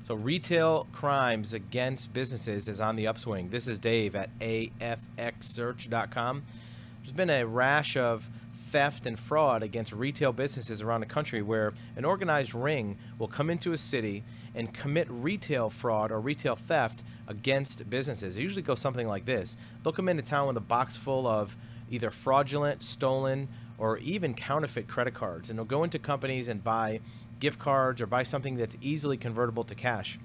So retail crimes against businesses is on the upswing. This is Dave at AFXsearch.com. There's been a rash of theft and fraud against retail businesses around the country where an organized ring will come into a city and commit retail fraud or retail theft against businesses. It usually goes something like this. They'll come into town with a box full of either fraudulent, stolen, or even counterfeit credit cards, and they'll go into companies and buy gift cards or buy something that's easily convertible to cash.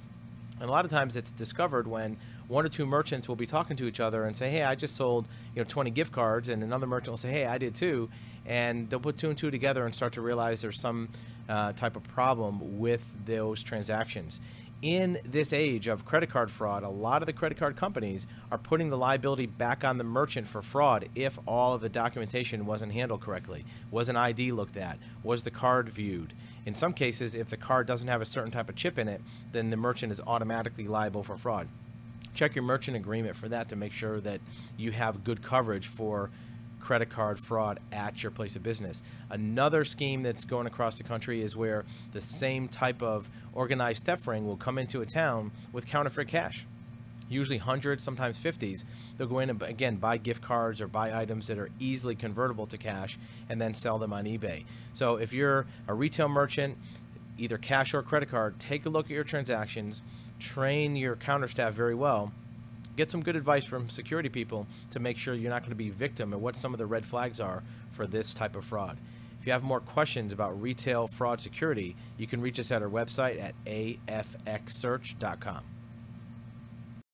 And a lot of times it's discovered when one or two merchants will be talking to each other and say, hey, I just sold 20 gift cards, and another merchant will say, hey, I did too, and they'll put two and two together and start to realize there's some type of problem with those transactions. In this age of credit card fraud, a lot of the credit card companies are putting the liability back on the merchant for fraud if all of the documentation wasn't handled correctly. Was an ID looked at? Was the card viewed? In some cases, if the card doesn't have a certain type of chip in it, then the merchant is automatically liable for fraud. Check your merchant agreement for that to make sure that you have good coverage for credit card fraud at your place of business. Another scheme that's going across the country is where the same type of organized theft ring will come into a town with counterfeit cash, usually hundreds, sometimes 50s. They'll go in and, again, buy gift cards or buy items that are easily convertible to cash and then sell them on eBay. So if you're a retail merchant, either cash or credit card, take a look at your transactions, train your counter staff very well, get some good advice from security people to make sure you're not going to be a victim and what some of the red flags are for this type of fraud. If you have more questions about retail fraud security, you can reach us at our website at afxsearch.com.